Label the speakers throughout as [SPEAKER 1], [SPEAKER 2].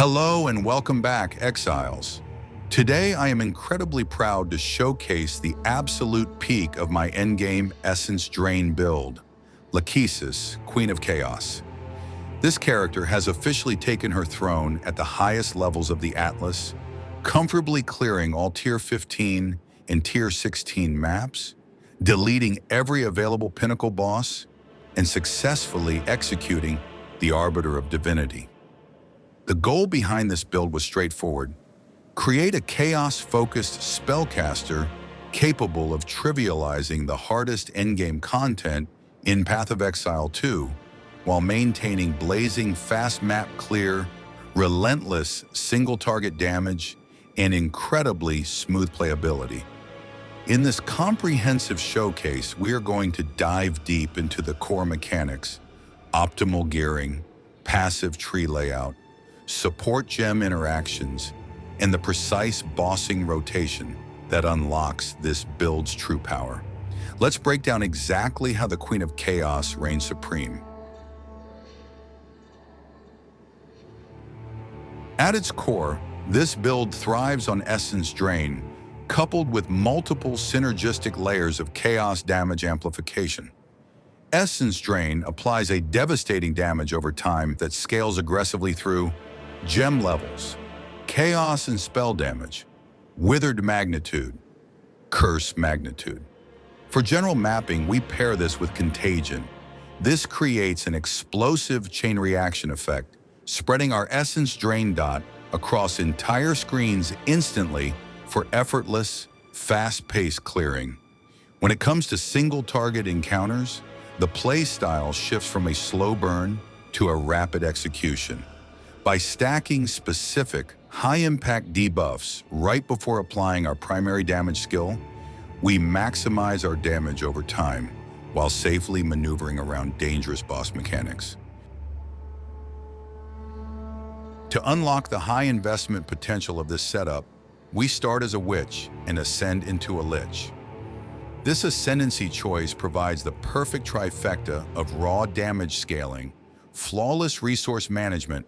[SPEAKER 1] Hello and welcome back, Exiles. Today I am incredibly proud to showcase the absolute peak of my endgame Essence Drain build, Lahkesis, Queen of Chaos. This character has officially taken her throne at the highest levels of the Atlas, comfortably clearing all Tier 15 and Tier 16 maps, deleting every available pinnacle boss, and successfully executing the Arbiter of Divinity. The goal behind this build was straightforward. Create a chaos-focused spellcaster capable of trivializing the hardest endgame content in Path of Exile 2 while maintaining blazing fast map clear, relentless single-target damage, and incredibly smooth playability. In this comprehensive showcase, we are going to dive deep into the core mechanics, optimal gearing, passive tree layout, support gem interactions, and the precise bossing rotation that unlocks this build's true power. Let's break down exactly how the Queen of Chaos reigns supreme. At its core, this build thrives on Essence Drain, coupled with multiple synergistic layers of chaos damage amplification. Essence Drain applies a devastating damage over time that scales aggressively through gem levels, chaos and spell damage, withered magnitude, curse magnitude. For general mapping, we pair this with contagion. This creates an explosive chain reaction effect, spreading our Essence Drain dot across entire screens instantly for effortless, fast-paced clearing. When it comes to single-target encounters, the playstyle shifts from a slow burn to a rapid execution. By stacking specific, high-impact debuffs right before applying our primary damage skill, we maximize our damage over time while safely maneuvering around dangerous boss mechanics. To unlock the high-investment potential of this setup, we start as a Witch and ascend into a Lich. This Ascendancy choice provides the perfect trifecta of raw damage scaling, flawless resource management,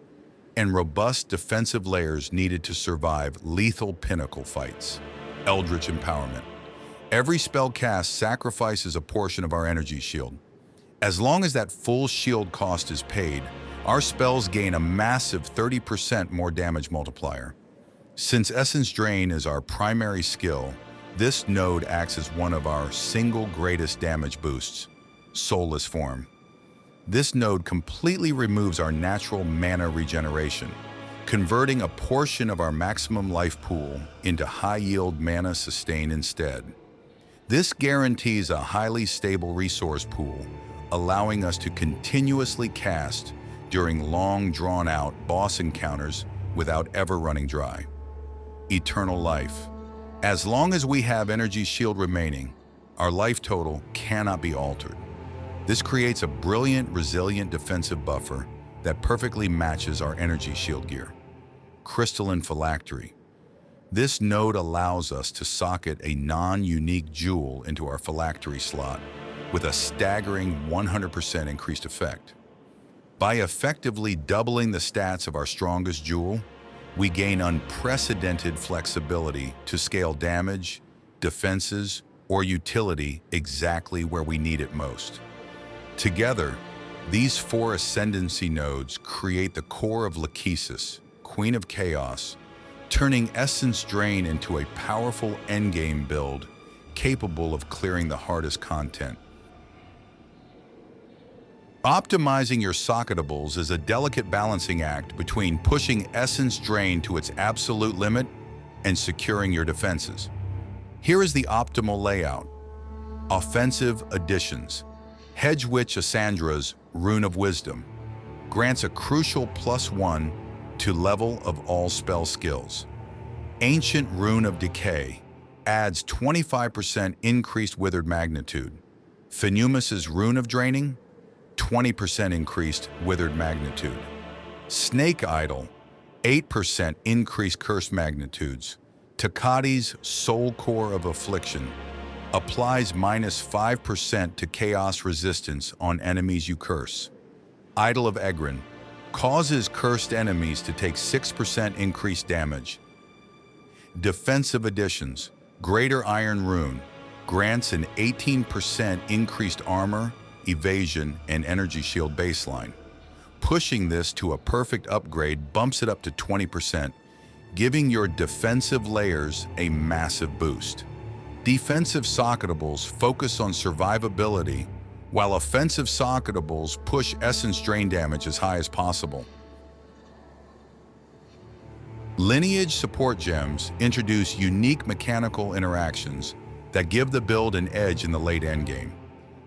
[SPEAKER 1] and robust defensive layers needed to survive lethal pinnacle fights. Eldritch Empowerment. Every spell cast sacrifices a portion of our energy shield. As long as that full shield cost is paid, our spells gain a massive 30% more damage multiplier. Since Essence Drain is our primary skill, this node acts as one of our single greatest damage boosts, Soulless Form. This node completely removes our natural mana regeneration, converting a portion of our maximum life pool into high-yield mana sustain instead. This guarantees a highly stable resource pool, allowing us to continuously cast during long, drawn-out boss encounters without ever running dry. Eternal Life. As long as we have energy shield remaining, our life total cannot be altered. This creates a brilliant, resilient defensive buffer that perfectly matches our energy shield gear. Crystalline Phylactery. This node allows us to socket a non-unique jewel into our phylactery slot with a staggering 100% increased effect. By effectively doubling the stats of our strongest jewel, we gain unprecedented flexibility to scale damage, defenses, or utility exactly where we need it most. Together, these four Ascendancy nodes create the core of Lahkesis, Queen of Chaos, turning Essence Drain into a powerful endgame build capable of clearing the hardest content. Optimizing your Socketables is a delicate balancing act between pushing Essence Drain to its absolute limit and securing your defenses. Here is the optimal layout. Offensive additions. Hedge Witch Assandra's Rune of Wisdom grants a crucial +1 to level of all spell skills. Ancient Rune of Decay adds 25% increased withered magnitude. Fenumus's Rune of Draining, 20% increased withered magnitude. Snake Idol, 8% increased curse magnitudes. Takati's Soul Core of Affliction applies -5% to chaos resistance on enemies you curse. Idol of Egrin, causes cursed enemies to take 6% increased damage. Defensive additions. Greater Iron Rune grants an 18% increased armor, evasion, and energy shield baseline. Pushing this to a perfect upgrade bumps it up to 20%, giving your defensive layers a massive boost. Defensive Socketables focus on survivability, while offensive Socketables push essence drain damage as high as possible. Lineage support gems introduce unique mechanical interactions that give the build an edge in the late endgame.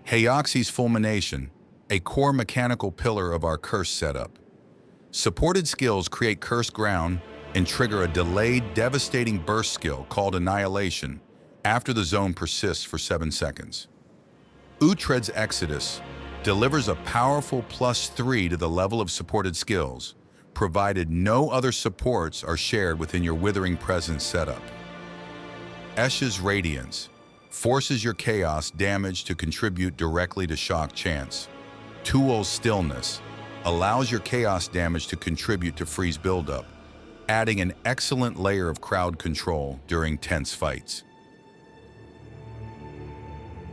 [SPEAKER 1] Heoxys Fulmination, a core mechanical pillar of our curse setup. Supported skills create cursed ground and trigger a delayed, devastating burst skill called Annihilation after the zone persists for 7 seconds. Uhtred's Exodus delivers a powerful +3 to the level of supported skills, provided no other supports are shared within your Withering Presence setup. Eshe's Radiance forces your chaos damage to contribute directly to shock chance. Tuol's Stillness allows your chaos damage to contribute to freeze buildup, adding an excellent layer of crowd control during tense fights.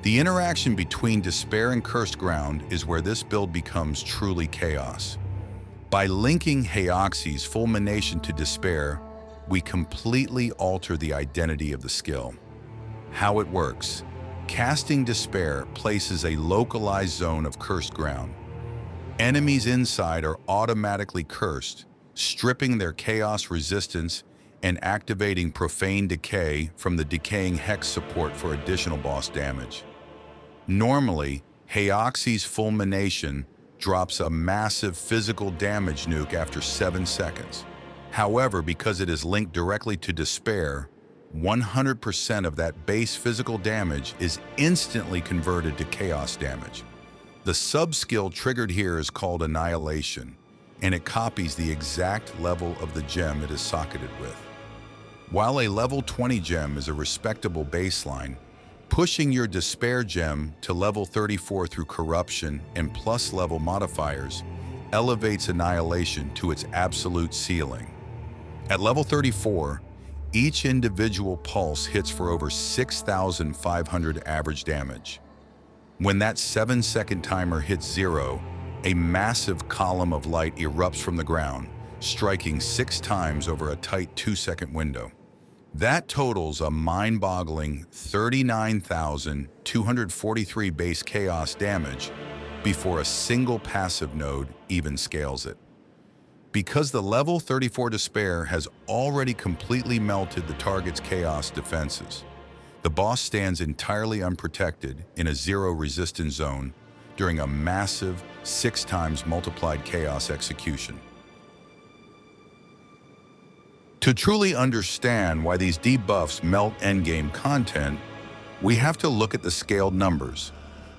[SPEAKER 1] The interaction between Despair and Cursed Ground is where this build becomes truly chaos. By linking Heoxys Fulmination to Despair, we completely alter the identity of the skill. How it works. Casting Despair places a localized zone of cursed ground. Enemies inside are automatically cursed, stripping their chaos resistance and activating Profane Decay from the Decaying Hex support for additional boss damage. Normally, Heoxys Fulmination drops a massive physical damage nuke after 7 seconds. However, because it is linked directly to Despair, 100% of that base physical damage is instantly converted to chaos damage. The sub-skill triggered here is called Annihilation, and it copies the exact level of the gem it is socketed with. While a level 20 gem is a respectable baseline, pushing your Despair gem to level 34 through Corruption and plus level modifiers elevates Annihilation to its absolute ceiling. At level 34, each individual pulse hits for over 6,500 average damage. When that 7-second timer hits 0, a massive column of light erupts from the ground, striking 6 times over a tight 2-second window. That totals a mind-boggling 39,243 base chaos damage before a single passive node even scales it. Because the level 34 Despair has already completely melted the target's chaos defenses, the boss stands entirely unprotected in a 0 resistance zone during a massive 6 times multiplied chaos execution. To truly understand why these debuffs melt endgame content, we have to look at the scaled numbers.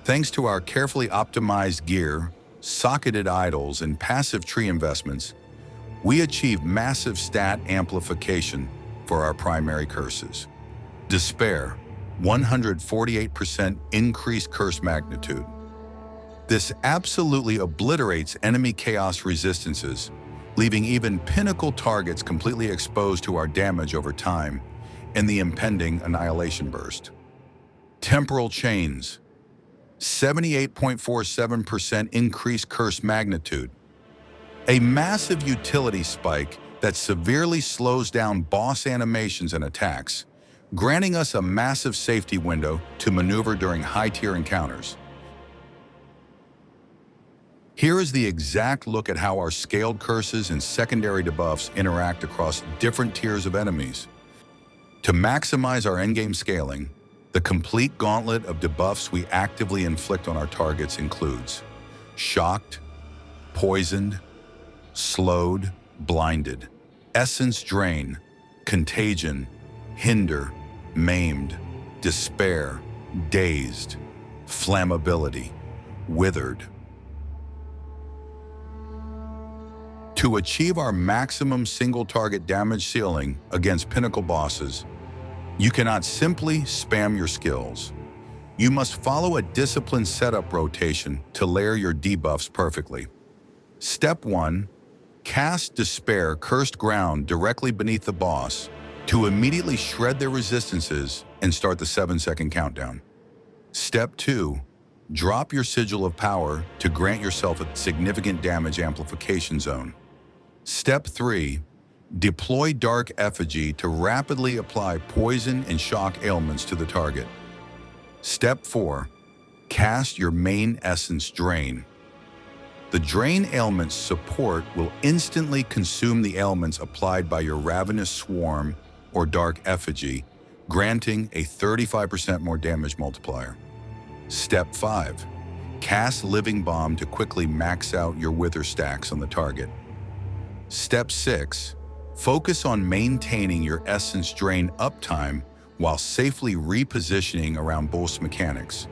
[SPEAKER 1] Thanks to our carefully optimized gear, socketed idols, and passive tree investments, we achieve massive stat amplification for our primary curses. Despair, 148% increased curse magnitude. This absolutely obliterates enemy chaos resistances, leaving even pinnacle targets completely exposed to our damage over time in the impending Annihilation burst. Temporal Chains, 78.47% increased curse magnitude. A massive utility spike that severely slows down boss animations and attacks, granting us a massive safety window to maneuver during high-tier encounters. Here is the exact look at how our scaled curses and secondary debuffs interact across different tiers of enemies. To maximize our endgame scaling, the complete gauntlet of debuffs we actively inflict on our targets includes Shocked, Poisoned, Slowed, Blinded, Essence Drain, Contagion, Hinder, Maimed, Despair, Dazed, Flammability, Withered. To achieve our maximum single target damage ceiling against pinnacle bosses, you cannot simply spam your skills. You must follow a disciplined setup rotation to layer your debuffs perfectly. Step 1. Cast Despair Cursed Ground directly beneath the boss to immediately shred their resistances and start the 7-second countdown. Step 2. Drop your Sigil of Power to grant yourself a significant damage amplification zone. Step 3. Deploy Dark Effigy to rapidly apply poison and shock ailments to the target. Step 4. Cast your main essence Drain. The Drain ailment's support will instantly consume the ailments applied by your Ravenous Swarm or Dark Effigy, granting a 35% more damage multiplier. Step 5. Cast Living Bomb to quickly max out your Wither stacks on the target. Step 6. Focus on maintaining your Essence Drain uptime while safely repositioning around boss mechanics.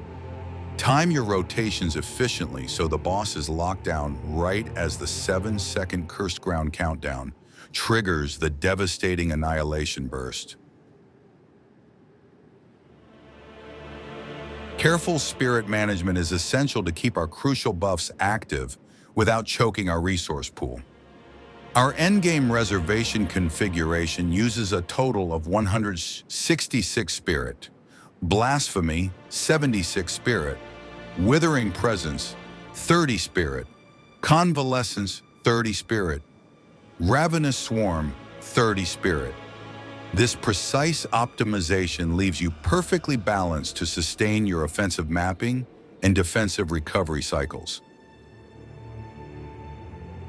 [SPEAKER 1] Time your rotations efficiently so the boss is locked down right as the 7-second Cursed Ground countdown triggers the devastating Annihilation Burst. Careful spirit management is essential to keep our crucial buffs active without choking our resource pool. Our endgame reservation configuration uses a total of 166 spirit, Blasphemy 76 spirit, Withering Presence 30 spirit, Convalescence 30 spirit, Ravenous Swarm 30 spirit. This precise optimization leaves you perfectly balanced to sustain your offensive mapping and defensive recovery cycles.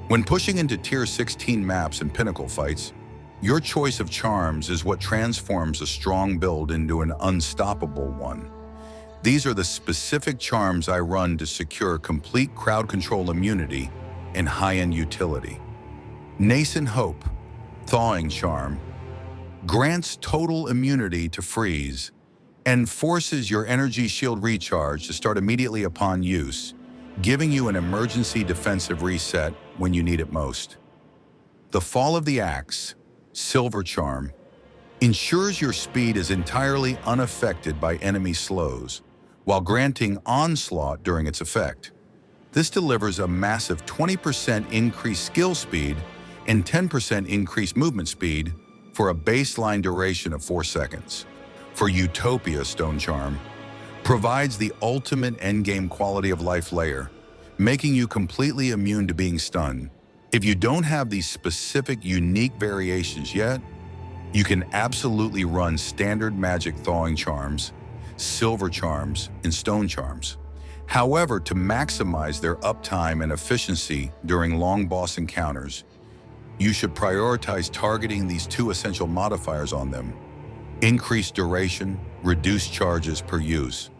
[SPEAKER 1] When pushing into Tier 16 maps and pinnacle fights, your choice of charms is what transforms a strong build into an unstoppable one. These are the specific charms I run to secure complete crowd control immunity and high-end utility. Nascent Hope, Thawing Charm, grants total immunity to freeze and forces your energy shield recharge to start immediately upon use, giving you an emergency defensive reset when you need it most. The Fall of the Axe, Silver Charm, ensures your speed is entirely unaffected by enemy slows, while granting Onslaught during its effect. This delivers a massive 20% increased skill speed and 10% increased movement speed for a baseline duration of 4 seconds. For Utopia, Stone Charm provides the ultimate endgame quality of life layer, making you completely immune to being stunned. If you don't have these specific unique variations yet, you can absolutely run standard magic thawing charms, silver charms, and stone charms. However, to maximize their uptime and efficiency during long boss encounters, you should prioritize targeting these 2 essential modifiers on them: increased duration, reduced charges per use.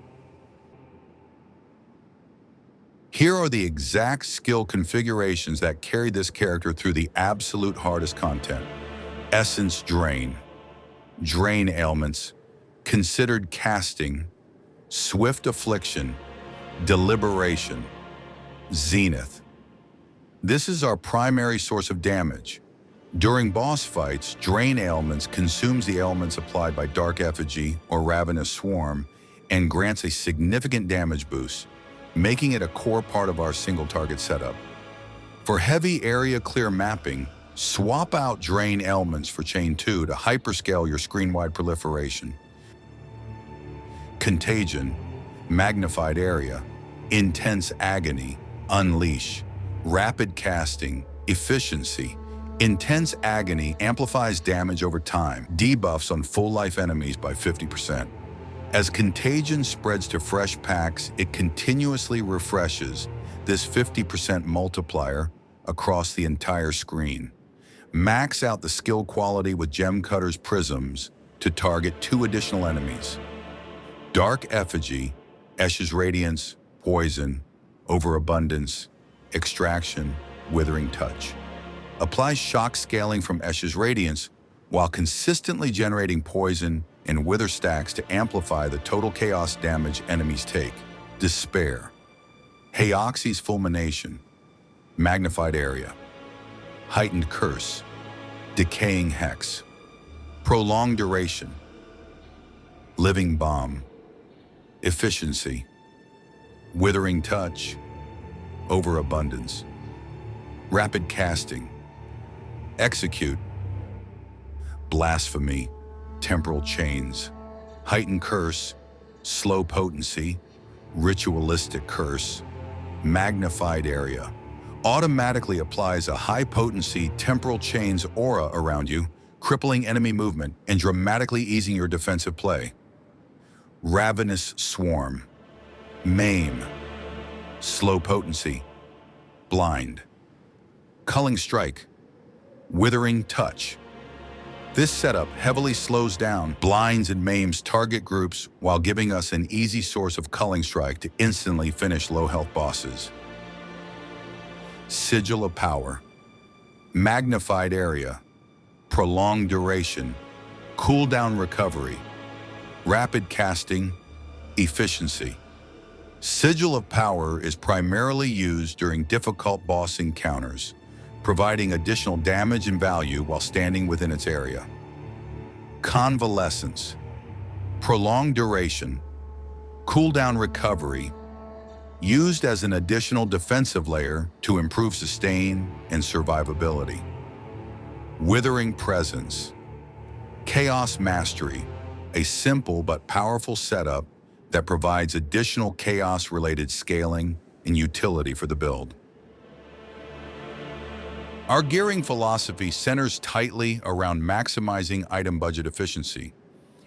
[SPEAKER 1] Here are the exact skill configurations that carry this character through the absolute hardest content. Essence Drain, Drain Ailments, Considered Casting, Swift Affliction, Deliberation, Zenith. This is our primary source of damage. During boss fights, Drain Ailments consumes the ailments applied by Dark Effigy or Ravenous Swarm and grants a significant damage boost, making it a core part of our single target setup. For heavy area clear mapping, swap out Drain Ailments for Chain 2 to hyperscale your screen-wide proliferation. Contagion, Magnified Area, Intense Agony, Unleash, Rapid Casting, Efficiency. Intense Agony amplifies damage over time, debuffs on full-life enemies by 50%. As Contagion spreads to fresh packs, it continuously refreshes this 50% multiplier across the entire screen. Max out the skill quality with Gem Cutter's Prisms to target 2 additional enemies. Dark Effigy, Eshe's Radiance, Poison, Overabundance, Extraction, Withering Touch. Apply shock scaling from Eshe's Radiance while consistently generating poison and wither stacks to amplify the total chaos damage enemies take. Despair, Heoxy's Fulmination, Magnified Area, Heightened Curse, Decaying Hex, Prolonged Duration, Living Bomb, Efficiency, Withering Touch, Overabundance, Rapid Casting, Execute. Blasphemy, temporal chains, heightened curse, slow potency, ritualistic curse, magnified area. Automatically applies a high-potency temporal chains aura around you, crippling enemy movement and dramatically easing your defensive play. Ravenous Swarm, Maim, slow potency, blind. Culling Strike, withering touch. This setup heavily slows down, blinds and maims target groups while giving us an easy source of Culling Strike to instantly finish low-health bosses. Sigil of Power, magnified area, prolonged duration, cooldown recovery, rapid casting, efficiency. Sigil of Power is primarily used during difficult boss encounters, providing additional damage and value while standing within its area. Convalescence, prolonged duration, cooldown recovery, used as an additional defensive layer to improve sustain and survivability. Withering Presence, Chaos Mastery, a simple but powerful setup that provides additional chaos-related scaling and utility for the build. Our gearing philosophy centers tightly around maximizing item budget efficiency.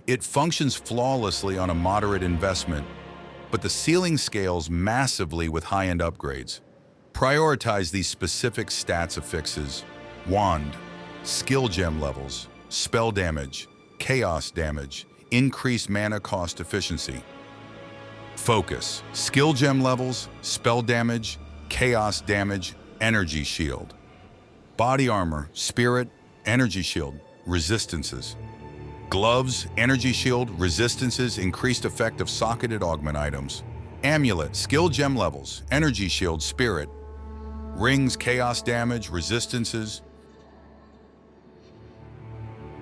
[SPEAKER 1] It functions flawlessly on a moderate investment, but the ceiling scales massively with high-end upgrades. Prioritize these specific stats affixes: Wand, skill gem levels, spell damage, chaos damage, increased mana cost efficiency. Focus, skill gem levels, spell damage, chaos damage, energy shield. Body armor, spirit, energy shield, resistances. Gloves, energy shield, resistances, increased effect of socketed augment items. Amulet, skill gem levels, energy shield, spirit. Rings, chaos damage, resistances.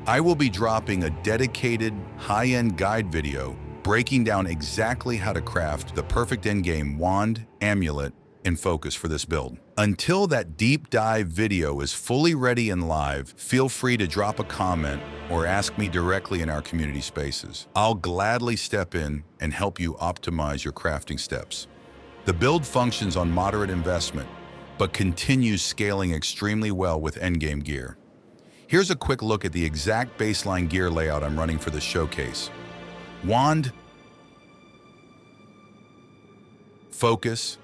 [SPEAKER 1] I will be dropping a dedicated, high-end guide video breaking down exactly how to craft the perfect endgame wand, amulet, and focus for this build. Until that deep dive video is fully ready and live, feel free to drop a comment or ask me directly in our community spaces. I'll gladly step in and help you optimize your crafting steps. The build functions on moderate investment, but continues scaling extremely well with endgame gear. Here's a quick look at the exact baseline gear layout I'm running for this showcase. Wand, focus,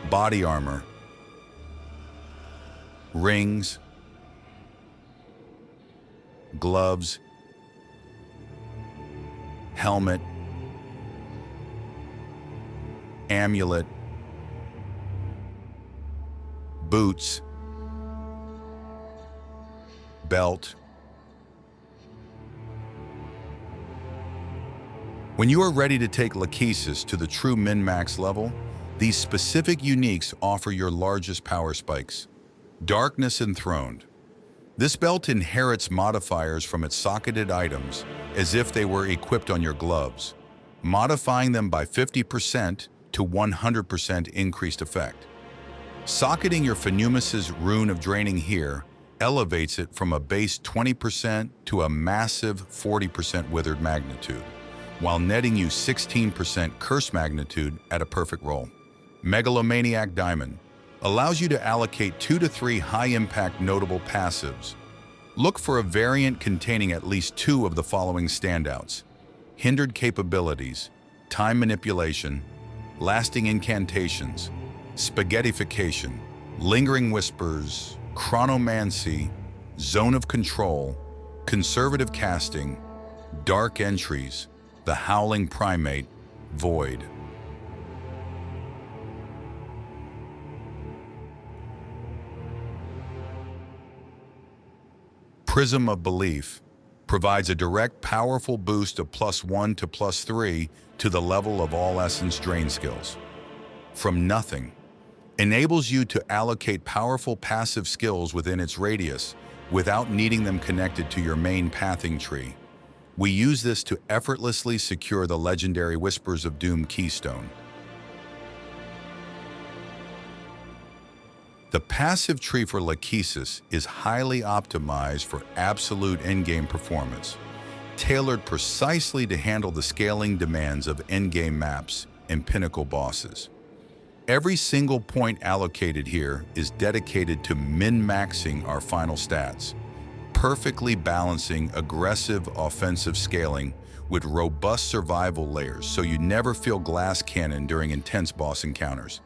[SPEAKER 1] body armor, rings, gloves, helmet, amulet, boots, belt. When you are ready to take Lahkesis to the true min-max level, these specific uniques offer your largest power spikes. Darkness Enthroned. This belt inherits modifiers from its socketed items as if they were equipped on your gloves, modifying them by 50% to 100% increased effect. Socketing your Fenumus's Rune of Draining here elevates it from a base 20% to a massive 40% withered magnitude, while netting you 16% curse magnitude at a perfect roll. Megalomaniac Diamond allows you to allocate 2 to 3 high-impact notable passives. Look for a variant containing at least 2 of the following standouts: Hindered Capabilities, Time Manipulation, Lasting Incantations, Spaghettification, Lingering Whispers, Chronomancy, Zone of Control, Conservative Casting, Dark Entries, the Howling Primate, Void. Prism of Belief provides a direct, powerful boost of +1 to +3 to the level of all Essence Drain skills. From nothing, enables you to allocate powerful passive skills within its radius without needing them connected to your main pathing tree. We use this to effortlessly secure the legendary Whispers of Doom keystone. The passive tree for Lahkesis is highly optimized for absolute endgame performance, tailored precisely to handle the scaling demands of endgame maps and pinnacle bosses. Every single point allocated here is dedicated to min-maxing our final stats, perfectly balancing aggressive offensive scaling with robust survival layers so you never feel glass cannon during intense boss encounters.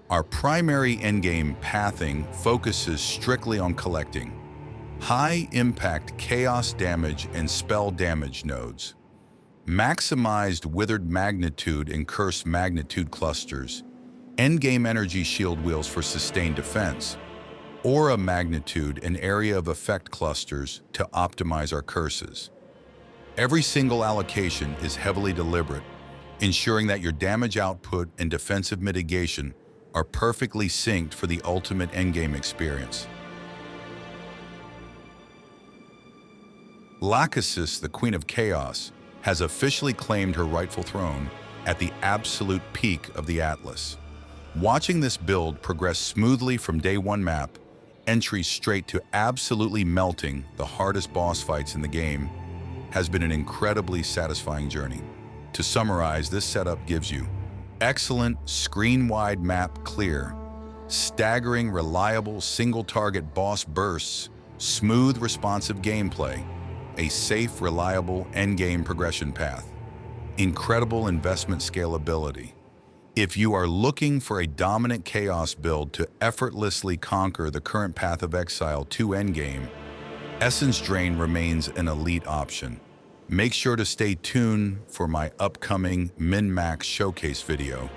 [SPEAKER 1] Our primary endgame pathing focuses strictly on collecting high-impact chaos damage and spell damage nodes, maximized withered magnitude and cursed magnitude clusters, endgame energy shield wheels for sustained defense, aura magnitude and area of effect clusters to optimize our curses. Every single allocation is heavily deliberate, ensuring that your damage output and defensive mitigation are perfectly synced for the ultimate endgame experience. Lahkesis, the Queen of Chaos, has officially claimed her rightful throne at the absolute peak of the Atlas. Watching this build progress smoothly from day one map, entry straight to absolutely melting the hardest boss fights in the game, has been an incredibly satisfying journey. To summarize, this setup gives you excellent screen-wide map clear, staggering reliable single-target boss bursts, smooth responsive gameplay, a safe, reliable endgame progression path, incredible investment scalability. If you are looking for a dominant chaos build to effortlessly conquer the current Path of Exile 2 endgame, Essence Drain remains an elite option. Make sure to stay tuned for my upcoming min-max showcase video,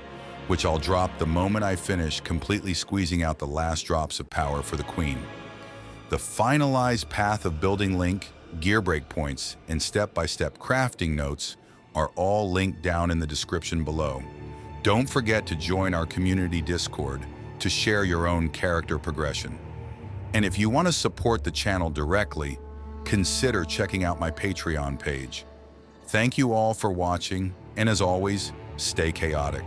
[SPEAKER 1] which I'll drop the moment I finish completely squeezing out the last drops of power for the Queen. The finalized path of building link, gear breakpoints, and step-by-step crafting notes are all linked down in the description below. Don't forget to join our community Discord to share your own character progression. And if you want to support the channel directly, consider checking out my Patreon page. Thank you all for watching, and as always, stay chaotic.